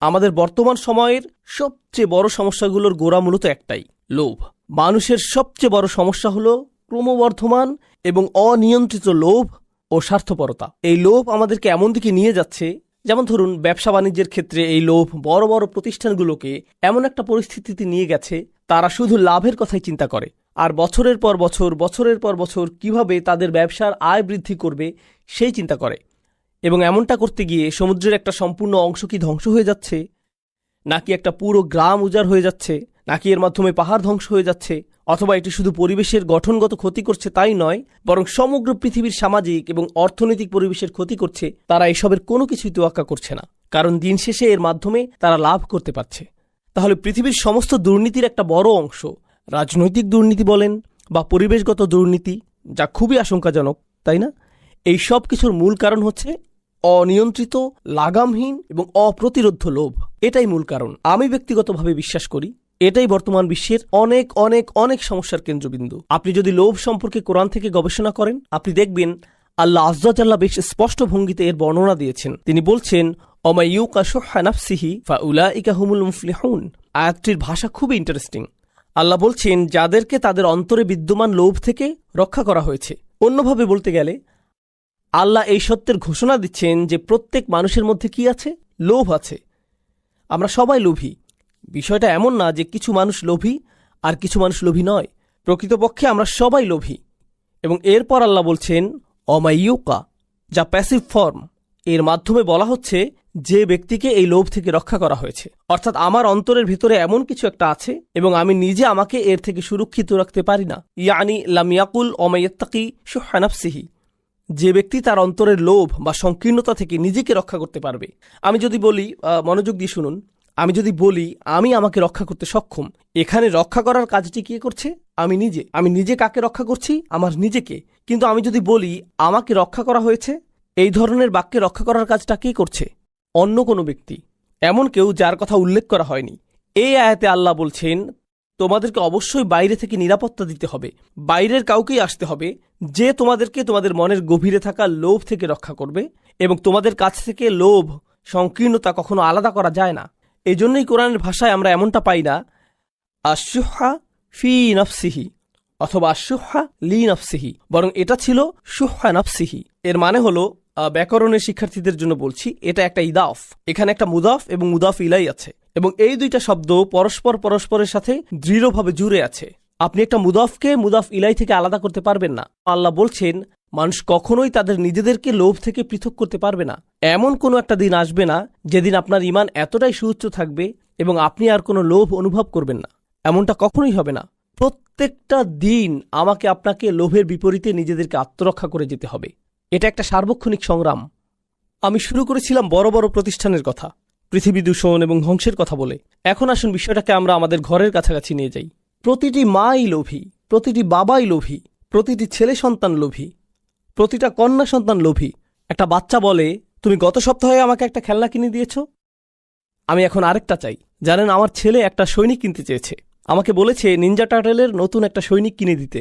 আমাদের বর্তমান সময়ের সবচেয়ে বড় সমস্যাগুলোর গোড়া মূলত একটাই, লোভ। মানুষের সবচেয়ে বড় সমস্যা হলো ক্রমবর্ধমান এবং অনিয়ন্ত্রিত লোভ ও স্বার্থপরতা। এই লোভ আমাদেরকে এমন দিকে নিয়ে যাচ্ছে, যেমন ধরুন ব্যবসা বাণিজ্যের ক্ষেত্রে এই লোভ বড় বড় প্রতিষ্ঠানগুলোকে এমন একটা পরিস্থিতিতে নিয়ে গেছে, তারা শুধু লাভের কথাই চিন্তা করে, আর বছরের পর বছর কিভাবে তাদের ব্যবসার আয় বৃদ্ধি করবে সেই চিন্তা করে। এবং এমনটা করতে গিয়ে সমুদ্রের একটা সম্পূর্ণ অংশ কি ধ্বংস হয়ে যাচ্ছে, নাকি একটা পুরো গ্রাম উজাড় হয়ে যাচ্ছে, নাকি এর মাধ্যমে পাহাড় ধ্বংস হয়ে যাচ্ছে, অথবা এটি শুধু পরিবেশের গঠনগত ক্ষতি করছে তাই নয়, বরং সমগ্র পৃথিবীর সামাজিক এবং অর্থনৈতিক পরিবেশের ক্ষতি করছে, তারা এসবের কোনো কিছুই তোয়াক্কা করছে না, কারণ দিন শেষে এর মাধ্যমে তারা লাভ করতে পারছে। তাহলে পৃথিবীর সমস্ত দুর্নীতির একটা বড় অংশ, রাজনৈতিক দুর্নীতি বলেন বা পরিবেশগত দুর্নীতি, যা খুবই আশঙ্কাজনক, তাই না? এই সব কিছুর মূল কারণ হচ্ছে অনিয়ন্ত্রিত, লাগামহীন এবং অপ্রতিরোধ্য লোভ। এটাই মূল কারণ। আমি ব্যক্তিগতভাবে বিশ্বাস করি এটাই বর্তমান বিশ্বের অনেক অনেক অনেক সমস্যার কেন্দ্রবিন্দু। আপনি যদি লোভ সম্পর্কে কোরআন থেকে গবেষণা করেন, আপনি দেখবেন আল্লাহ আযজা জাল্লা বেশ স্পষ্ট ভঙ্গিতে এর বর্ণনা দিয়েছেন। তিনি বলছেন, অমাইয়ুকা শুহ্হা নাফসিহি ফাউলাইকা হুমুল মুফলিহুন। আয়াতটির ভাষা খুবই ইন্টারেস্টিং। আল্লাহ বলছেন, যাদেরকে তাদের অন্তরে বিদ্যমান লোভ থেকে রক্ষা করা হয়েছে। অন্যভাবে বলতে গেলে আল্লাহ এই সত্যের ঘোষণা দিচ্ছেন যে প্রত্যেক মানুষের মধ্যে কি আছে? লোভ আছে। আমরা সবাই লোভী। বিষয়টা এমন না যে কিছু মানুষ লোভী আর কিছু মানুষ লোভী নয়। প্রকৃতপক্ষে আমরা সবাই লোভী। এবং এরপর আল্লাহ বলছেন অমাইয়ুকা, যা প্যাসিভ ফর্ম। এর মাধ্যমে বলা হচ্ছে যে ব্যক্তিকে এই লোভ থেকে রক্ষা করা হয়েছে, অর্থাৎ আমার অন্তরের ভিতরে এমন কিছু একটা আছে এবং আমি নিজে আমাকে এর থেকে সুরক্ষিত রাখতে পারি না। ইয়ানি লাম ইয়াকুল অমাইয়াত্তাকি শুহ্হা নাফসিহি, যে ব্যক্তি তার অন্তরের লোভ বা সংকীর্ণতা থেকে নিজেকে রক্ষা করতে পারবে। আমি যদি বলি, মনোযোগ দিয়ে শুনুন, আমি যদি বলি আমি আমাকে রক্ষা করতে সক্ষম, এখানে রক্ষা করার কাজটি কে করছে? আমি নিজে। আমি নিজে কাকে রক্ষা করছি? আমার নিজেকে। কিন্তু আমি যদি বলি আমাকে রক্ষা করা হয়েছে, এই ধরনের বাক্যে রক্ষা করার কাজটা কে করছে? অন্য কোনো ব্যক্তি, এমন কেউ যার কথা উল্লেখ করা হয়নি। এই আয়াতে আল্লাহ বলছেন তোমাদেরকে অবশ্যই বাইরে থেকে নিরাপত্তা দিতে হবে, বাইরের কাউকেই আসতে হবে যে তোমাদেরকে তোমাদের মনের গভীরে থাকা লোভ থেকে রক্ষা করবে, এবং তোমাদের কাছ থেকে লোভ, সংকীর্ণতা কখনো আলাদা করা যায় না। এই জন্যই কোরআনের ভাষায় আমরা এমনটা পাই না আশুহা ফি নফসিহি অথবা আশুহা লি নফসিহি, বরং এটা ছিল শুহা নফসিহি। এর মানে হলো, ব্যাকরণের শিক্ষার্থীদের জন্য বলছি, এটা একটা ইদাফ। এখানে একটা মুদাফ এবং মুদাফ ইলাই আছে, এবং এই দুইটা শব্দ পরস্পরের সাথে দৃঢ়ভাবে জুড়ে আছে। আপনি একটা মুদাফকে মুদাফ ইলাই থেকে আলাদা করতে পারবেন না। আল্লাহ বলছেন মানুষ কখনোই তাদের নিজেদেরকে লোভ থেকে পৃথক করতে পারবে না। এমন কোনো একটা দিন আসবে না যেদিন আপনার ঈমান এতটাই সুউচ্চ থাকবে এবং আপনি আর কোনো লোভ অনুভব করবেন না। এমনটা কখনোই হবে না। প্রত্যেকটা দিন আমাকে আপনাকে লোভের বিপরীতে নিজেদেরকে আত্মরক্ষা করে যেতে হবে। এটা একটা সার্বক্ষণিক সংগ্রাম। আমি শুরু করেছিলাম বড় বড় প্রতিষ্ঠানের কথা, পৃথিবী দূষণ এবং ধ্বংসের কথা বলে। এখন আসুন বিষয়টাকে আমরা আমাদের ঘরের কাছাকাছি নিয়ে যাই। প্রতিটি মাই লোভী, প্রতিটি বাবাই লোভী, প্রতিটি ছেলে সন্তান লোভী, প্রতিটা কন্যা সন্তান লোভী। একটা বাচ্চা বলে, তুমি গত সপ্তাহে আমাকে একটা খেলনা কিনে দিয়েছ, আমি এখন আরেকটা চাই। জানেন, আমার ছেলে একটা সৈনিক কিনতে চেয়েছে, আমাকে বলেছে নিনজা টার্টেলের নতুন একটা সৈনিক কিনে দিতে।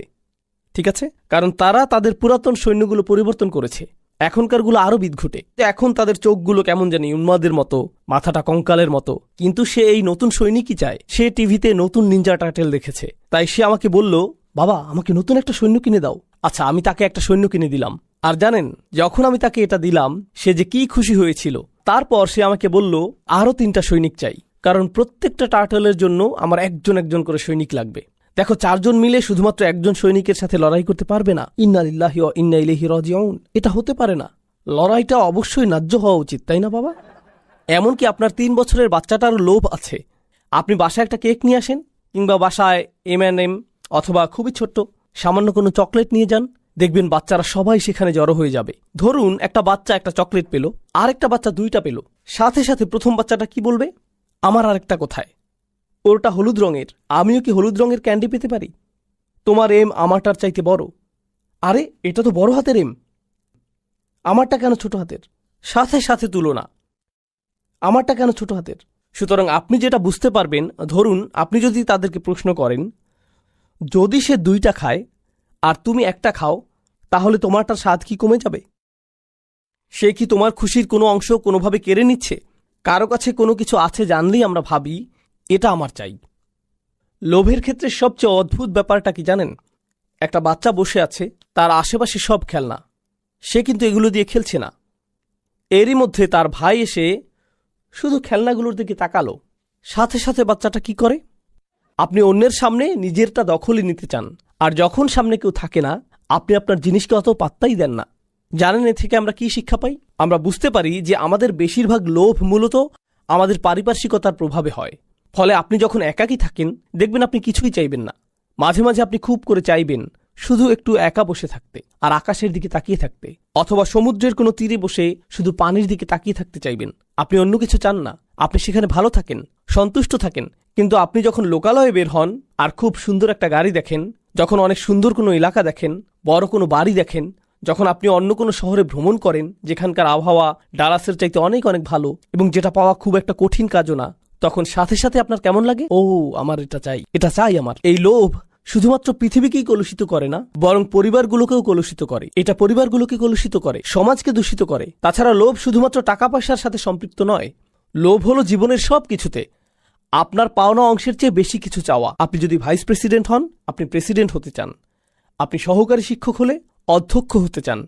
ঠিক আছে, কারণ তারা তাদের পুরাতন সৈন্যগুলো পরিবর্তন করেছে। এখনকারগুলো আরো বিদঘুটে। এখন তাদের চোখগুলো কেমন জানি উন্মাদের মতো, মাথাটা কঙ্কালের মতো। কিন্তু সে এই নতুন সৈনিকই চায়। সে টিভিতে নতুন নিনজা টার্টেল দেখেছে, তাই সে আমাকে বলল, বাবা আমাকে নতুন একটা সৈন্য কিনে দাও। আচ্ছা, আমি তাকে একটা সৈন্য কিনে দিলাম। আর জানেন, যখন আমি তাকে এটা দিলাম সে যে কি খুশি হয়েছিল। তারপর সে আমাকে বলল আরো 3টা সৈনিক চাই, কারণ প্রত্যেকটা টার্টলের জন্য আমার একজন একজন করে সৈনিক লাগবে। দেখো, 4 জন মিলে শুধুমাত্র একজন সৈনিকের সাথে লড়াই করতে পারবে না। ইন্না লিল্লাহি ওয়া ইন্না ইলাইহি রাজিউন, এটা হতে পারে না। লড়াইটা অবশ্যই ন্যায্য হওয়া উচিত, তাই না বাবা? এমনকি আপনার 3 বছরের বাচ্চাটারও লোভ আছে। আপনি বাসায় একটা কেক নিয়ে আসেন, কিংবা বাসায় M&M অথবা খুবই ছোট্ট সামান্য কোনো চকলেট নিয়ে যান, দেখবেন বাচ্চারা সবাই সেখানে জড়ো হয়ে যাবে। ধরুন একটা বাচ্চা একটা চকলেট পেল, আরেকটা বাচ্চা 2টা পেল। সাথে সাথে প্রথম বাচ্চাটা কি বলবে? আমার আরেকটা কোথায়? ওরটা হলুদ রঙের, আমিও কি হলুদ রঙের ক্যান্ডি পেতে পারি? তোমার এম আমারটার চাইতে বড়। আরে এটা তো বড় হাতের এম, আমারটা কেন ছোট হাতের? সাথে সাথে তুলনা, আমারটা কেন ছোট হাতের? সুতরাং আপনি যেটা বুঝতে পারবেন, ধরুন আপনি যদি তাদেরকে প্রশ্ন করেন, যদি সে 2টা খায় আর তুমি একটা খাও, তাহলে তোমারটার স্বাদ কি কমে যাবে? সে কি তোমার খুশির কোনো অংশ কোনোভাবে কেড়ে নিচ্ছে? কারো কাছে কোনো কিছু আছে জানলেই আমরা ভাবি এটা আমার চাই। লোভের ক্ষেত্রে সবচেয়ে অদ্ভুত ব্যাপারটা কি জানেন? একটা বাচ্চা বসে আছে, তার আশেপাশে সব খেলনা, সে কিন্তু এগুলো দিয়ে খেলছে না। এরই মধ্যে তার ভাই এসে শুধু খেলনাগুলোর দিকে তাকালো, সাথে সাথে বাচ্চাটা কি করে? আপনি অন্যের সামনে নিজেরটা দখলে নিতে চান, আর যখন সামনে কেউ থাকে না আপনি আপনার জিনিসকে অত পাত্তাই দেন না। জানেন এ থেকে আমরা কি শিক্ষা পাই? আমরা বুঝতে পারি যে আমাদের বেশিরভাগ লোভ মূলত আমাদের পারিপার্শ্বিকতার প্রভাবে হয়। ফলে আপনি যখন একাকী থাকেন দেখবেন আপনি কিছুই চাইবেন না। মাঝে মাঝে আপনি খুব করে চাইবেন শুধু একটু একা বসে থাকতে আর আকাশের দিকে তাকিয়ে থাকতে, অথবা সমুদ্রের কোনো তীরে বসে শুধু পানির দিকে তাকিয়ে থাকতে চাইবেন। আপনি অন্য কিছু চান না, আপনি সেখানে ভালো থাকেন, সন্তুষ্ট থাকেন। কিন্তু আপনি যখন লোকালয়ে বের হন আর খুব সুন্দর একটা গাড়ি দেখেন, যখন অনেক সুন্দর কোনো এলাকা দেখেন, বড় কোনো বাড়ি দেখেন, যখন আপনি অন্য কোনো শহরে ভ্রমণ করেন যেখানকার আবহাওয়া ডালাসের চাইতে অনেক অনেক ভালো এবং যেটা পাওয়া খুব একটা কঠিন কাজও না, তখন সাথে সাথে আপনার কেমন লাগে? ও আমার এটা চাই, এটা চাই আমার। এই লোভ শুধুমাত্র পৃথিবীকেই কলুষিত করে না, বরং পরিবারগুলোকেও কলুষিত করে। এটা পরিবারগুলোকে কলুষিত করে, সমাজকে দূষিত করে। তাছাড়া লোভ শুধুমাত্র টাকা পয়সার সাথে সম্পৃক্ত নয়, লোভ হলো জীবনের সব কিছুতে আপনার পাওনা অংশের চেয়ে বেশি কিছু চাওয়া। আপনি যদি ভাইস প্রেসিডেন্ট হন, আপনি প্রেসিডেন্ট হতে চান। আপনি সহকারী শিক্ষক হলে অধ্যক্ষ হতে চান।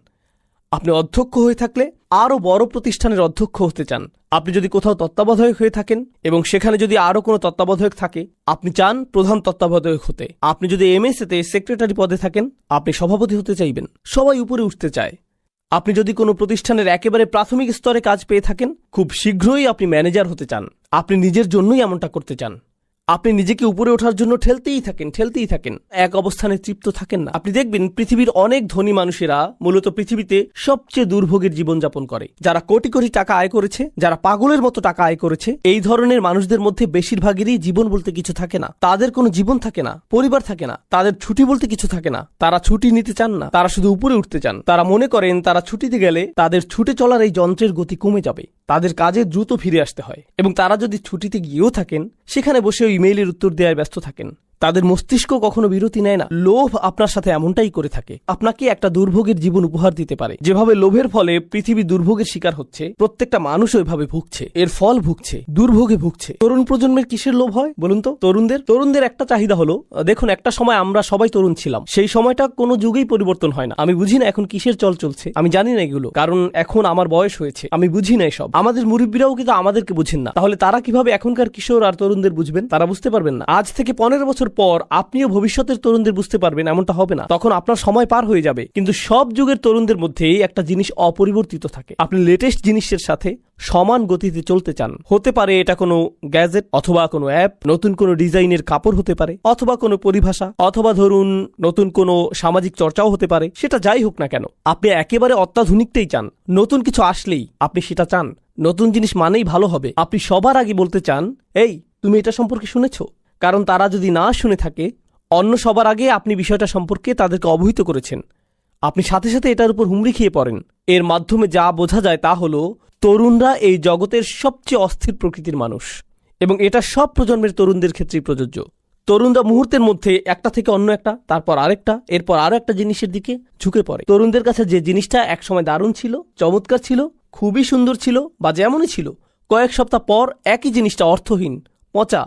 আপনি অধ্যক্ষ হয়ে থাকলে আরও বড় প্রতিষ্ঠানের অধ্যক্ষ হতে চান। আপনি যদি কোথাও তত্ত্বাবধায়ক হয়ে থাকেন এবং সেখানে যদি আরও কোনো তত্ত্বাবধায়ক থাকে, আপনি চান প্রধান তত্ত্বাবধায়ক হতে। আপনি যদি এমএসএতে সেক্রেটারি পদে থাকেন, আপনি সভাপতি হতে চাইবেন। সবাই উপরে উঠতে চায়। আপনি যদি কোনো প্রতিষ্ঠানের একেবারে প্রাথমিক স্তরে কাজ পেয়ে থাকেন, খুব শীঘ্রই আপনি ম্যানেজার হতে চান। আপনি নিজের জন্যই এমনটা করতে চান। আপনি নিজেকে উপরে ওঠার জন্য ঠেলতেই থাকেন, এক অবস্থানে তৃপ্ত থাকেন না। আপনি দেখবেন পৃথিবীর অনেক ধনী মানুষেরা মূলত পৃথিবীতে সবচেয়ে দুর্ভোগের জীবনযাপন করে। যারা কোটি কোটি টাকা আয় করেছে, যারা পাগলের মতো টাকা আয় করেছে, এই ধরনের মানুষদের মধ্যে বেশিরভাগেরই জীবন বলতে কিছু থাকে না। তাদের কোনো জীবন থাকে না, পরিবার থাকে না, তাদের ছুটি বলতে কিছু থাকে না। তারা ছুটি নিতে চান না, তারা শুধু উপরে উঠতে চান। তারা মনে করেন তারা ছুটিতে গেলে তাদের ছুটে চলার এই যন্ত্রের গতি কমে যাবে, তাদের কাজে দ্রুত ফিরে আসতে হয়। এবং তারা যদি ছুটিতে গিয়েও থাকেন, সেখানে বসে ইমেইলের উত্তর দেওয়ায় ব্যস্ত থাকেন। তাদের মস্তিষ্ক কখনো বিরতি নেয় না। লোভ আপনার সাথে এমনটাই করে থাকে, আপনাকে একটা দুর্ভোগের জীবন উপহার দিতে পারে। যেভাবে লোভের ফলে পৃথিবী দুর্ভোগের শিকার হচ্ছে, প্রত্যেকটা মানুষ ওইভাবে ভুগছে, এর ফল ভুগছে, দুর্ভোগে ভুগছে। তরুণ প্রজন্মের কিসের লোভ হয় বলুন তো? তরুণদের একটা চাহিদা হলো, দেখুন একটা সময় আমরা সবাই তরুণ ছিলাম, সেই সময়টা কোনো যুগেই পরিবর্তন হয় না। আমি বুঝি না এখন কিসের চল চলছে, আমি জানি না এগুলো, কারণ এখন আমার বয়স হয়েছে, আমি বুঝি না এসব। আমাদের মুরব্বীরাও কিন্তু আমাদেরকে বুঝেন না, তাহলে তারা কিভাবে এখনকার কিশোর আর তরুণদের বুঝবেন? তারা বুঝতে পারবেন না। আজ থেকে 15 বছর পর আপনিও ভবিষ্যতের তরুণদের বুঝতে পারবেন, এমনটা হবে না। তখন আপনার সময় পার হয়ে যাবে। কিন্তু সব যুগের তরুণদের মধ্যেই একটা জিনিস অপরিবর্তিত থাকে, আপনি লেটেস্ট জিনিসের সাথে সমান গতিতে চলতে চান। হতে পারে এটা কোনো গ্যাজেট, অথবা কোনো অ্যাপ, নতুন কোনো ডিজাইনের কাপড় হতে পারে, অথবা কোনো পরিভাষা, অথবা ধরুন নতুন কোনো সামাজিক চর্চাও হতে পারে। সেটা যাই হোক না কেন, আপনি একেবারে অত্যাধুনিকটাই চান। নতুন কিছু আসলেই আপনি সেটা চান। নতুন জিনিস মানেই ভালো হবে। আপনি সবার আগে বলতে চান, এই তুমি এটা সম্পর্কে শুনেছো? কারণ তারা যদি না শুনে থাকে, অন্য সবার আগে আপনি বিষয়টা সম্পর্কে তাদেরকে অবহিত করেছেন। আপনি সাথে সাথে এটার উপর হুমড়ি খেয়ে পড়েন। এর মাধ্যমে যা বোঝা যায় তা হলো, তরুণরা এই জগতের সবচেয়ে অস্থির প্রকৃতির মানুষ, এবং এটা সব প্রজন্মের তরুণদের ক্ষেত্রেই প্রযোজ্য। তরুণরা মুহূর্তের মধ্যে একটা থেকে অন্য একটা, তারপর আরেকটা, এরপর আরো একটা জিনিসের দিকে ঝুঁকে পড়ে। তরুণদের কাছে যে জিনিসটা একসময় দারুণ ছিল, চমৎকার ছিল, খুবই সুন্দর ছিল, বা যেমনই ছিল, কয়েক সপ্তাহ পর একই জিনিসটা অর্থহীন, পচা,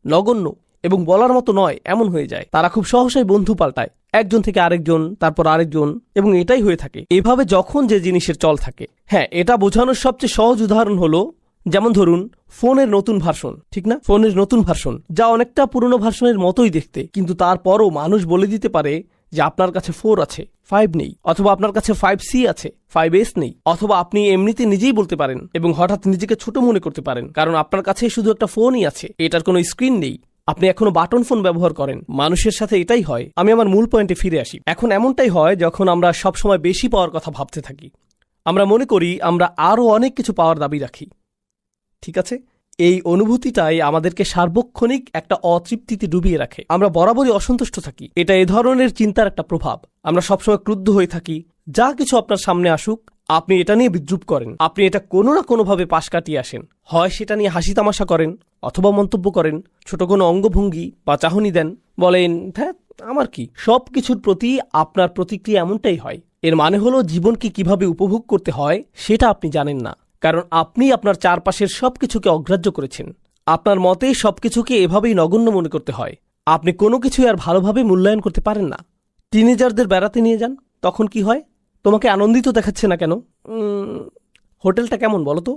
নগণ্য এবং বলার মতো নয় এমন হয়ে যায়। তারা খুব সহসাই বন্ধু পাল্টায়, একজন থেকে আরেকজন, তারপর আরেকজন, এবং এটাই হয়ে থাকে। এভাবে যখন যে জিনিসের চল থাকে। হ্যাঁ, এটা বোঝানোর সবচেয়ে সহজ উদাহরণ হলো, যেমন ধরুন ফোনের নতুন ভার্সন, ঠিক না? ফোনের নতুন ভার্সন যা অনেকটা পুরনো ভার্সনের মতোই দেখতে, কিন্তু তারপরও মানুষ বলে দিতে পারে যে আপনার কাছে 4 আছে, 5 নেই, অথবা আপনার কাছে 5C আছে, 5S নেই, অথবা আপনি এমনিতে নিজেই বলতে পারেন এবং হঠাৎ নিজেকে ছোট মনে করতে পারেন, কারণ আপনার কাছে শুধু একটা ফোনই আছে, এটার কোনো স্ক্রিন নেই। আপনি এখনো বাটন ফোন ব্যবহার করেন। মানুষের সাথে এটাই হয়। আমি আমার মূল পয়েন্টে ফিরে আসি। এখন এমনটাই হয় যখন আমরা সবসময় বেশি পাওয়ার কথা ভাবতে থাকি। আমরা মনে করি আমরা আরও অনেক কিছু পাওয়ার দাবি রাখি, ঠিক আছে? এই অনুভূতিটাই আমাদেরকে সার্বক্ষণিক একটা অতৃপ্তিতে ডুবিয়ে রাখে। আমরা বরাবরই অসন্তুষ্ট থাকি। এটা এ ধরনের চিন্তার একটা প্রভাব। আমরা সবসময় ক্রুদ্ধ হয়ে থাকি। যা কিছু আপনার সামনে আসুক, আপনি এটা নিয়ে বিদ্রুপ করেন। আপনি এটা কোনো না কোনোভাবে পাশ কাটিয়ে আসেন। হয় সেটা নিয়ে হাসি তামাশা করেন, অথবা মন্তব্য করেন, ছোট কোনো অঙ্গভঙ্গি বা চাহনি দেন, বলেন হ্যাঁ আমার কি। সব কিছুর প্রতি আপনার প্রতিক্রিয়া এমনটাই হয়। এর মানে হলো জীবনকে কিভাবে উপভোগ করতে হয় সেটা আপনি জানেন না। কারণ আপনি আপনার চারপাশের সবকিছুকে অগ্রাহ্য করেছেন। আপনার মতে সবকিছুকে এভাবেই নগণ্য মনে করতে হয়। আপনি কোনো কিছুই আর ভালোভাবে মূল্যায়ন করতে পারেন না। টিনেজারদের বেড়াতে নিয়ে যান, তখন কি হয়? তোমাকে আনন্দিত দেখাচ্ছে না কেন? হোটেলটা কেমন বলো তো?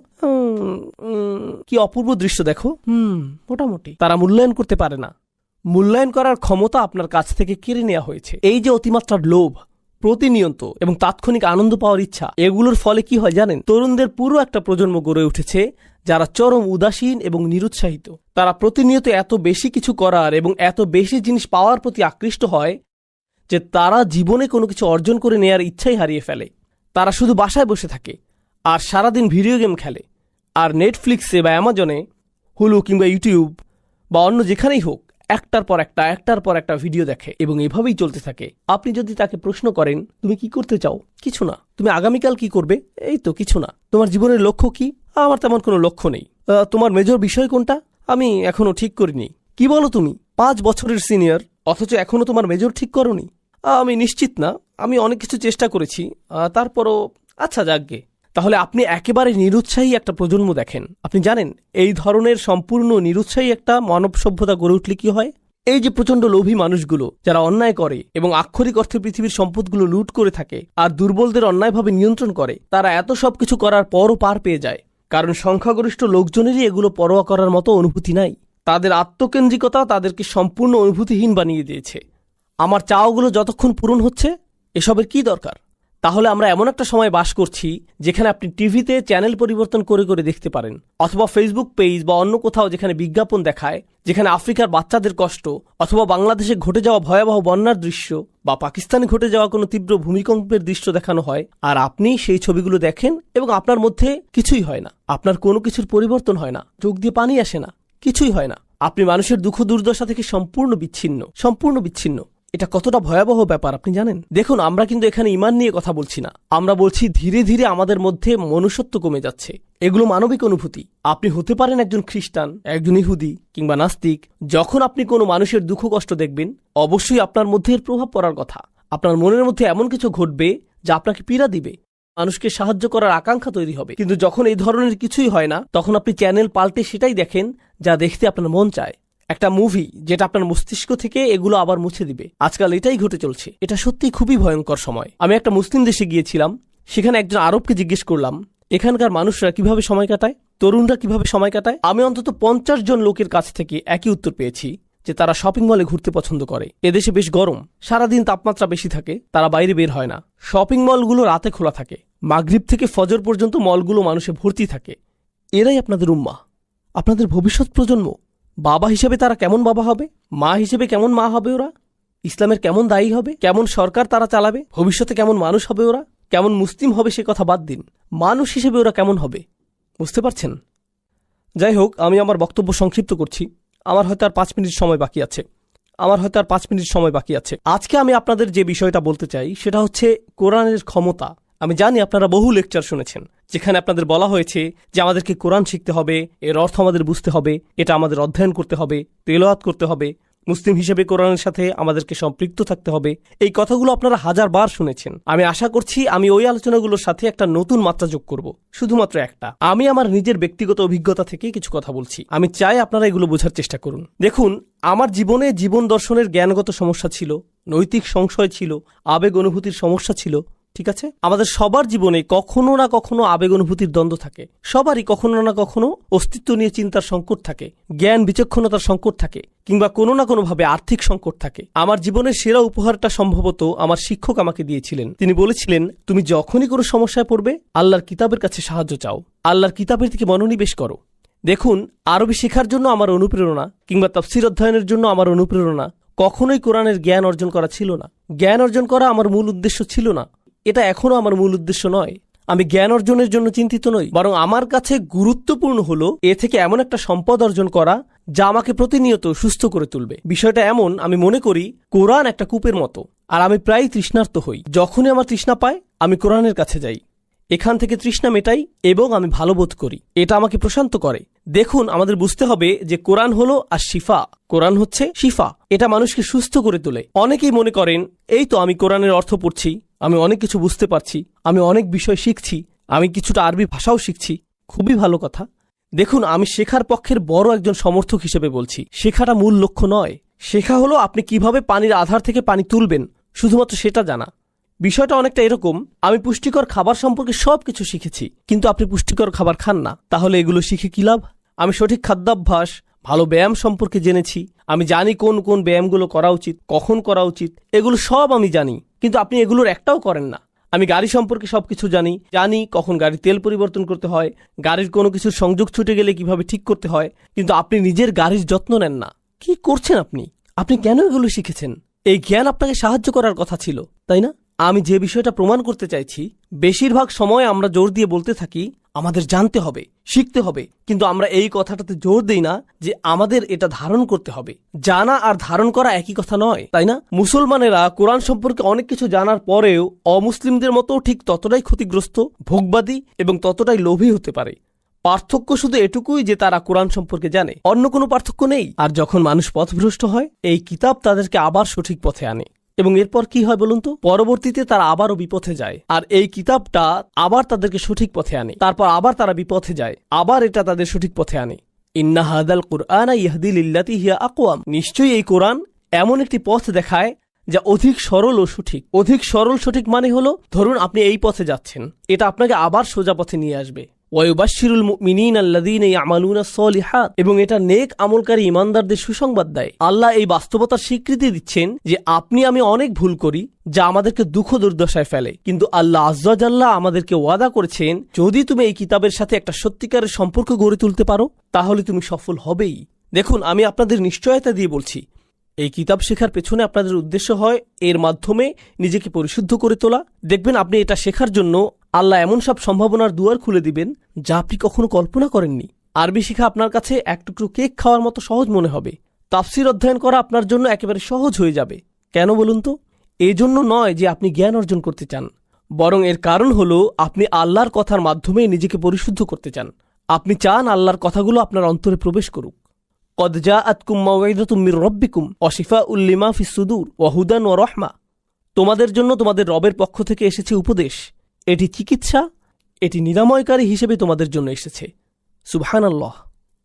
কি অপূর্ব দৃশ্য দেখো। মোটামুটি। তারা মূল্যায়ন করতে পারে না। মূল্যায়ন করার ক্ষমতা আপনার কাছ থেকে কেড়ে নেওয়া হয়েছে। এই যে অতিমাত্রার লোভ, প্রতিনিয়ত এবং তাৎক্ষণিক আনন্দ পাওয়ার ইচ্ছা, এগুলোর ফলে কি হয় জানেন? তরুণদের পুরো একটা প্রজন্ম গড়ে উঠেছে যারা চরম উদাসীন এবং নিরুৎসাহিত। তারা প্রতিনিয়ত এত বেশি কিছু করার এবং এত বেশি জিনিস পাওয়ার প্রতি আকৃষ্ট হয় যে তারা জীবনে কোনো কিছু অর্জন করে নেয়ার ইচ্ছাই হারিয়ে ফেলে। তারা শুধু বাসায় বসে থাকে আর সারাদিন ভিডিও গেম খেলে, আর নেটফ্লিক্সে বা অ্যামাজনে, হুলু কিংবা ইউটিউব বা অন্য যেখানেই হোক একটার পর একটা ভিডিও দেখে এবং এভাবেই চলতে থাকে। আপনি যদি তাকে প্রশ্ন করেন তুমি কি করতে চাও? কিছু না। তুমি আগামীকাল কি করবে? এই তো কিছু না। তোমার জীবনের লক্ষ্য কি? আমার তেমন কোনো লক্ষ্য নেই। তোমার মেজর বিষয় কোনটা? আমি এখনো ঠিক করিনি। কি বলো তুমি? 5 বছরের সিনিয়র, অথচ এখনো তোমার মেজর ঠিক করনি? আমি নিশ্চিত না। আমি অনেক কিছু চেষ্টা করেছি, তারপরও আচ্ছা যাকগে। তাহলে আপনি একেবারে নিরুৎসাহী একটা প্রজন্ম দেখেন। আপনি জানেন এই ধরনের সম্পূর্ণ নিরুৎসাহী একটা মানব সভ্যতা গড়ে উঠলে কি হয়? এই যে প্রচণ্ড লোভী মানুষগুলো যারা অন্যায় করে এবং আক্ষরিক অর্থে পৃথিবীর সম্পদগুলো লুট করে থাকে আর দুর্বলদের অন্যায়ভাবে নিয়ন্ত্রণ করে, তারা এত সব কিছু করার পরও পার পেয়ে যায়। কারণ সংখ্যাগরিষ্ঠ লোকজনেরই এগুলো পরোয়া করার মতো অনুভূতি নাই। তাদের আত্মকেন্দ্রিকতা তাদেরকে সম্পূর্ণ অনুভূতিহীন বানিয়ে দিয়েছে। আমার চাওয়াগুলো যতক্ষণ পূরণ হচ্ছে, এসবের কি দরকার? তাহলে আমরা এমন একটা সময় বাস করছি যেখানে আপনি টিভিতে চ্যানেল পরিবর্তন করে করে দেখতে পারেন, অথবা ফেসবুক পেজ বা অন্য কোথাও যেখানে বিজ্ঞাপন দেখায়, যেখানে আফ্রিকার বাচ্চাদের কষ্ট, অথবা বাংলাদেশে ঘটে যাওয়া ভয়াবহ বন্যার দৃশ্য বা পাকিস্তানে ঘটে যাওয়া কোনো তীব্র ভূমিকম্পের দৃশ্য দেখানো হয়, আর আপনি সেই ছবিগুলো দেখেন এবং আপনার মধ্যে কিছুই হয় না। আপনার কোনো কিছুর পরিবর্তন হয় না, চোখ দিয়ে পানি আসে না, কিছুই হয় না। আপনি মানুষের দুঃখ দুর্দশা থেকে সম্পূর্ণ বিচ্ছিন্ন। এটা কতটা ভয়াবহ ব্যাপার আপনি জানেন? দেখুন, আমরা কিন্তু এখানে ঈমান নিয়ে কথা বলছি না। আমরা বলছি ধীরে ধীরে আমাদের মধ্যে মনুষ্যত্ব কমে যাচ্ছে। এগুলো মানবিক অনুভূতি। আপনি হতে পারেন একজন খ্রিস্টান, একজন ইহুদি কিংবা নাস্তিক। যখন আপনি কোনো মানুষের দুঃখ কষ্ট দেখবেন, অবশ্যই আপনার মধ্যে এর প্রভাব পড়ার কথা। আপনার মনের মধ্যে এমন কিছু ঘটবে যা আপনাকে পীড়া দিবে, মানুষকে সাহায্য করার আকাঙ্ক্ষা তৈরি হবে। কিন্তু যখন এই ধরনের কিছুই হয় না, তখন আপনি চ্যানেল পাল্টে সেটাই দেখেন যা দেখতে আপনার মন চায়। একটা মুভি যেটা আপনার মস্তিষ্ক থেকে এগুলো আবার মুছে দিবে। আজকাল এটাই ঘটে চলছে। এটা সত্যি খুবই ভয়ঙ্কর সময়। আমি একটা মুসলিম দেশে গিয়েছিলাম। সেখানে একজন আরবকে জিজ্ঞেস করলাম এখানকার মানুষরা কিভাবে সময় কাটায়, তরুণরা কিভাবে সময় কাটায়। আমি অন্তত 50 জন লোকের কাছ থেকে একই উত্তর পেয়েছি যে তারা শপিং মলে ঘুরতে পছন্দ করে। এদেশে বেশ গরম, সারাদিন তাপমাত্রা বেশি থাকে, তারা বাইরে বের হয় না। শপিং মলগুলো রাতে খোলা থাকে, মাগরিব থেকে ফজর পর্যন্ত মলগুলো মানুষে ভর্তি থাকে। এরাই আপনাদের উম্মাহ, আপনাদের ভবিষ্যৎ প্রজন্ম। বাবা হিসেবে তারা কেমন বাবা হবে, মা হিসেবে কেমন মা হবে ওরা, ইসলামের কেমন দায়ী হবে, কেমন সরকার তারা চালাবে, ভবিষ্যতে কেমন মানুষ হবে ওরা, কেমন মুসলিম হবে সে কথা বাদ দিন, মানুষ হিসেবে ওরা কেমন হবে, বুঝতে পারছেন? যাই হোক, আমি আমার বক্তব্য সংক্ষিপ্ত করছি। আমার হয়তো আর 5 মিনিট সময় বাকি আছে। আজকে আমি আপনাদের যে বিষয়টা বলতে চাই সেটা হচ্ছে কোরআনের ক্ষমতা। আমি জানি আপনারা বহু লেকচার শুনেছেন যেখানে আপনাদের বলা হয়েছে যে আমাদেরকে কোরআন শিখতে হবে, এর অর্থ আমাদের বুঝতে হবে, এটা আমাদের অধ্যয়ন করতে হবে, তেলাওয়াত করতে হবে, মুসলিম হিসেবে কোরআনের সাথে আমাদেরকে সম্পৃক্ত থাকতে হবে। এই কথাগুলো আপনারা 1000 বার শুনেছেন। আমি আশা করছি আমি ওই আলোচনাগুলোর সাথে একটা নতুন মাত্রা যোগ করব, শুধুমাত্র একটা। আমি আমার নিজের ব্যক্তিগত অভিজ্ঞতা থেকে কিছু কথা বলছি। আমি চাই আপনারা এগুলো বোঝার চেষ্টা করুন। দেখুন, আমার জীবনে জীবন দর্শনের জ্ঞানগত সমস্যা ছিল, নৈতিক সংশয় ছিল, আবেগ অনুভূতির সমস্যা ছিল। ঠিক আছে, আমাদের সবার জীবনে কখনো না কখনো আবেগ অনুভূতির দ্বন্দ্ব থাকে। সবারই কখনো না কখনো অস্তিত্ব নিয়ে চিন্তার সংকট থাকে, জ্ঞান বিচক্ষণতার সংকট থাকে, কিংবা কোনো না কোনোভাবে আর্থিক সংকট থাকে। আমার জীবনের সেরা উপহারটা সম্ভবত আমার শিক্ষক আমাকে দিয়েছিলেন। তিনি বলেছিলেন, তুমি যখনই কোনো সমস্যায় পড়বে আল্লাহর কিতাবের কাছে সাহায্য চাও, আল্লাহর কিতাবের দিকে মনোনিবেশ করো। দেখুন, আরবি শেখার জন্য আমার অনুপ্রেরণা কিংবা তাফসীর অধ্যয়নের জন্য আমার অনুপ্রেরণা কখনোই কোরআনের জ্ঞান অর্জন করা ছিল না। জ্ঞান অর্জন করা আমার মূল উদ্দেশ্য ছিল না, এটা এখনো আমার মূল উদ্দেশ্য নয়। আমি জ্ঞান অর্জনের জন্য চিন্তিত নই, বরং আমার কাছে গুরুত্বপূর্ণ হলো এ থেকে এমন একটা সম্পদ অর্জন করা যা আমাকে প্রতিনিয়ত সুস্থ করে তুলবে। বিষয়টা এমন, আমি মনে করি কোরআন একটা কূপের মতো, আর আমি প্রায় তৃষ্ণার্ত হই। যখনই আমার তৃষ্ণা পায় আমি কোরআনের কাছে যাই, এখান থেকে তৃষ্ণা মেটাই এবং আমি ভালো বোধ করি। এটা আমাকে প্রশান্ত করে। দেখুন, আমাদের বুঝতে হবে যে কোরআন হলো আর শিফা, কোরআন হচ্ছে শিফা। এটা মানুষকে সুস্থ করে তোলে। অনেকেই মনে করেন এই তো আমি কোরআনের অর্থ পড়ছি, আমি অনেক কিছু বুঝতে পারছি, আমি অনেক বিষয় শিখছি, আমি কিছুটা আরবি ভাষাও শিখছি, খুবই ভালো কথা। দেখুন, আমি শেখার পক্ষের বড় একজন সমর্থক হিসেবে বলছি, শেখাটা মূল লক্ষ্য নয়। শেখা হলো আপনি কিভাবে পানির আধার থেকে পানি তুলবেন, শুধুমাত্র সেটা জানা। বিষয়টা অনেকটা এরকম, আমি পুষ্টিকর খাবার সম্পর্কে সবকিছু শিখেছি, কিন্তু আপনি পুষ্টিকর খাবার খান না, তাহলে এগুলো শিখে কি লাভ? আমি সঠিক খাদ্যাভ্যাস, ভালো ব্যায়াম সম্পর্কে জেনেছি, আমি জানি কোন কোন ব্যায়ামগুলো করা উচিত, কখন করা উচিত, এগুলো সব আমি জানি, কিন্তু আপনি এগুলোর একটাও করেন না। আমি গাড়ি সম্পর্কে সবকিছু জানি কখন গাড়ির তেল পরিবর্তন করতে হয়, গাড়ির কোনো কিছুর সংযোগ ছুটে গেলে কিভাবে ঠিক করতে হয়, কিন্তু আপনি নিজের গাড়ির যত্ন নেন না। কি করছেন আপনি? আপনি কেন এগুলো শিখেছেন? এই জ্ঞান আপনাকে সাহায্য করার কথা ছিল, তাই না? আমি যে বিষয়টা প্রমাণ করতে চাইছি, বেশিরভাগ সময় আমরা জোর দিয়ে বলতে থাকি আমাদের জানতে হবে, শিখতে হবে, কিন্তু আমরা এই কথাটাতে জোর দেই না যে আমাদের এটা ধারণ করতে হবে। জানা আর ধারণ করা একই কথা নয়, তাই না? মুসলমানেরা কোরআন সম্পর্কে অনেক কিছু জানার পরেও অমুসলিমদের মতো ঠিক ততটাই ক্ষতিগ্রস্ত, ভোগবাদী এবং ততটাই লোভী হতে পারে। পার্থক্য শুধু এটুকুই যে তারা কোরআন সম্পর্কে জানে, অন্য কোনো পার্থক্য নেই। আর যখন মানুষ পথভ্রষ্ট হয়, এই কিতাব তাদেরকে আবার সঠিক পথে আনে। এবং এরপর কি হয় বলুন তো? পরবর্তীতে তারা আবারও বিপথে যায়, আর এই কিতাবটা আবার তাদেরকে সঠিক পথে আনে। তারপর আবার তারা বিপথে যায়, আবার এটা তাদের সঠিক পথে আনে। ইন্না হাদাল কুরআনা ইয়াহদি লিল্লাতি হিয়া আকওয়াম। নিশ্চয়ই এই কোরআন এমন একটি পথ দেখায় যা অধিক সরল ও সঠিক। অধিক সরল সঠিক মানে হলো, ধরুন আপনি এই পথে যাচ্ছেন, এটা আপনাকে আবার সোজা পথে নিয়ে আসবে। ওয়ায়ুবাশশিরুল মুমিনিনা আল্লাযীনা ইয়ামালুনাস সলিহাত। এবং এটা নেক আমলকারী ঈমানদারদের সুসংবাদ দেয়। আল্লাহ এই বাস্তবতার স্বীকৃতি দিচ্ছেন যে আপনি আমি অনেক ভুল করি, যা আমাদেরকে দুঃখ দুর্দশায় ফেলে, কিন্তু আল্লাহ আয্যা ওয়া জাল্লা আমাদেরকে ওয়াদা করেছেন, যদি তুমি এই কিতাবের সাথে একটা সত্যিকারের সম্পর্ক গড়ে তুলতে পারো, তাহলে তুমি সফল হবেই। দেখুন, আমি আপনাদের নিশ্চয়তা দিয়ে বলছি, এই কিতাব শেখার পেছনে আপনাদের উদ্দেশ্য হয় এর মাধ্যমে নিজেকে পরিশুদ্ধ করে তোলা। দেখবেন আপনি এটা শেখার জন্য আল্লাহ এমন সব সম্ভাবনার দুয়ার খুলে দিবেন যা আপনি কখনো কল্পনা করেননি। আরবি শেখা আপনার কাছে এক টুকরো কেক খাওয়ার মতো সহজ মনে হবে। তাফসীর অধ্যয়ন করা আপনার জন্য একেবারে সহজ হয়ে যাবে। কেন বলুন তো? এই জন্য নয় যে আপনি জ্ঞান অর্জন করতে চান, বরং এর কারণ হলো আপনি আল্লাহর কথার মাধ্যমে নিজেকে পরিশুদ্ধ করতে চান। আপনি চান আল্লাহর কথাগুলো আপনার অন্তরে প্রবেশ করুক। কদ জাআতকুম মাউইযাতুম মির রাব্বিকুম ওয়া শিফাউল লিমা ফিস সুদূর ওয়া হুদান ওয়া রাহমা। তোমাদের জন্য তোমাদের রবের পক্ষ থেকে এসেছে উপদেশ, এটি চিকিৎসা, এটি নিরাময়কারী হিসেবে তোমাদের জন্য এসেছে। সুবহানাল্লাহ।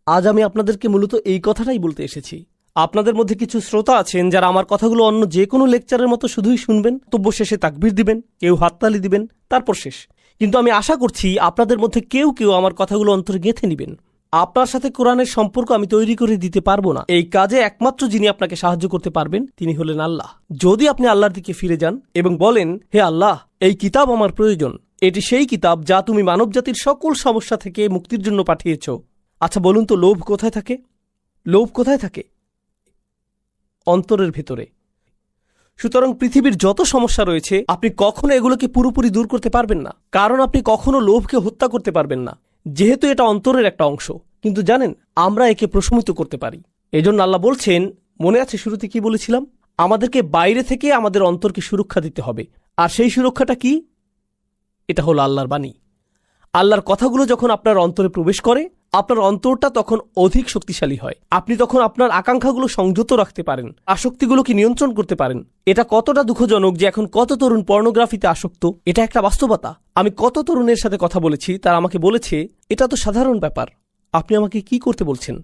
আজ আমি আপনাদেরকে মূলত এই কথাটাই বলতে এসেছি। আপনাদের মধ্যে কিছু শ্রোতা আছেন যারা আমার কথাগুলো অন্য যে কোনো লেকচারের মতো শুধুই শুনবেন, তব্য শেষে তাকবীর দিবেন, কেউ হাততালি দিবেন, তারপর শেষ। কিন্তু আমি আশা করছি আপনাদের মধ্যে কেউ কেউ আমার কথাগুলো অন্তরে গেঁথে নিবেন। আপনার সাথে কোরআনের সম্পর্ক আমি তৈরি করে দিতে পারবো না। এই কাজে একমাত্র যিনি আপনাকে সাহায্য করতে পারবেন তিনি হলেন আল্লাহ। যদি আপনি আল্লাহর দিকে ফিরে যান এবং বলেন, হে আল্লাহ, এই কিতাব আমার প্রয়োজন, এটি সেই কিতাব যা তুমি মানবজাতির সকল সমস্যা থেকে মুক্তির জন্য পাঠিয়েছ। আচ্ছা বলুন তো, লোভ কোথায় থাকে? লোভ কোথায় থাকে? অন্তরের ভেতরে। সুতরাং পৃথিবীর যত সমস্যা রয়েছে আপনি কখনো এগুলোকে পুরোপুরি দূর করতে পারবেন না, কারণ আপনি কখনো লোভকে হত্যা করতে পারবেন না, যেহেতু এটা অন্তরের একটা অংশ। কিন্তু জানেন, আমরা একে প্রশমিত করতে পারি। এজন্য আল্লাহ বলছেন, মনে আছে শুরুতে কি বলেছিলাম? আমাদেরকে বাইরে থেকে আমাদের অন্তরকে সুরক্ষা দিতে হবে। আর সেই সুরক্ষাটা কি? এটা হলো আল্লাহর বাণী। আল্লাহর কথাগুলো যখন আপনার অন্তরে প্রবেশ করে, আপনার অন্তরটা তখন অধিক শক্তিশালী হয়। আপনি তখন আপনার আকাঙ্ক্ষাগুলো সংযত রাখতে পারেন, আসক্তিগুলোকে নিয়ন্ত্রণ করতে পারেন। এটা কতটা দুঃখজনক যে এখন কত তরুণ পর্নোগ্রাফিতে আসক্ত। এটা একটা বাস্তবতা। আমি কত তরুণের সাথে কথা বলেছি, তারা আমাকে বলেছে এটা তো সাধারণ ব্যাপার, আপনি আমাকে কি করতে বলছেন?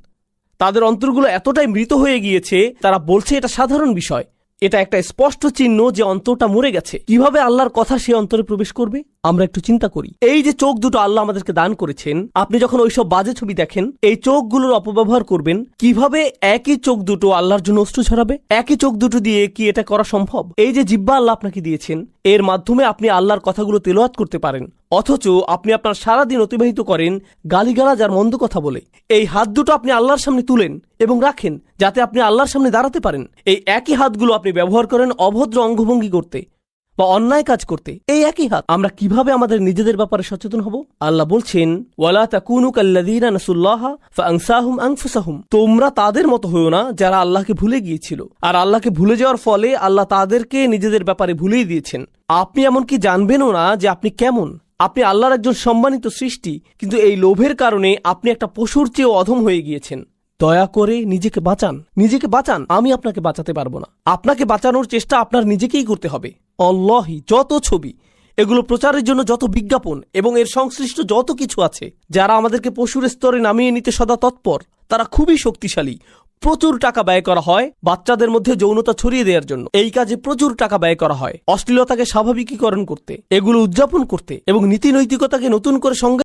তাদের অন্তরগুলো এতটাই মৃত হয়ে গিয়েছে, তারা বলছে এটা সাধারণ বিষয়। এটা একটা স্পষ্ট চিহ্ন যে অন্তরটা মরে গেছে। কিভাবে আল্লাহর কথা সে অন্তরে প্রবেশ করবে? আমরা একটু চিন্তা করি। এই যে চোখ দুটো আল্লাহ আমাদেরকে দান করেছেন, আপনি যখন ওইসব বাজে ছবি দেখেন, এই চোখগুলোর অপব্যবহার করবেন, কিভাবে একই চোখ দুটো আল্লাহর জন্য অশ্রু ছড়াবে? একই চোখ দুটো দিয়ে কি এটা করা সম্ভব? এই যে জিহ্বা আল্লাহ আপনাকে দিয়েছেন, এর মাধ্যমে আপনি আল্লাহর কথাগুলো তেলাওয়াত করতে পারেন, অথচ আপনি আপনার সারাদিন অতিবাহিত করেন গালিগালাজ আর মন্দ কথা বলে। এই হাত দুটো আপনি আল্লাহর সামনে তুলেন এবং রাখেন যাতে আপনি আল্লাহর সামনে দাঁড়াতে পারেন। এই একই হাতগুলো আপনি ব্যবহার করেন অভদ্র অঙ্গভঙ্গি করতে বা অন্যায় কাজ করতে। এই একই হাত। আমরা কিভাবে আমাদের নিজেদের ব্যাপারে সচেতন হব? আল্লাহ বলছেন, ওয়ালা তাকুনু কাল্লাযীনা নাসুল্লাহা ফাআনসাহুম আনফুসাহুম। তোমরা তাদের মতো হয়ো না যারা আল্লাহকে ভুলে গিয়েছিল, আর আল্লাহকে ভুলে যাওয়ার ফলে আল্লাহ তাদেরকে নিজেদের ব্যাপারে ভুলেই দিয়েছেন। আপনি এমনকি জানবেনও না যে আপনি কেমন। আপনি আল্লাহর একজন সম্মানিত সৃষ্টি, কিন্তু এই লোভের কারণে আপনি একটা পশুর চেয়েও অধম হয়ে গিয়েছেন। দয়া করে নিজেকে বাঁচান, নিজেকে বাঁচান। আমি আপনাকে বাঁচাতে পারবো না। আপনাকে বাঁচানোর চেষ্টা আপনার নিজেকেই করতে হবে। আল্লাহি যত ছবি এগুলো প্রচারের জন্য যত বিজ্ঞাপন এবং এর সংশ্লিষ্ট যত কিছু আছে, যারা আমাদেরকে পশুর স্তরে নামিয়ে নিতে সদা তৎপর, তারা খুবই শক্তিশালী। প্রচুর টাকা ব্যয় করা হয় বাচ্চাদের মধ্যে যৌনতা ছড়িয়ে দেওয়ার জন্য। এই কাজে প্রচুর টাকা ব্যয় করা হয় অশ্লীলতাকে স্বাভাবিকীকরণ করতে, এগুলো উদযাপন করতে এবং নীতি নৈতিকতাকে নতুন করে সংজ্ঞা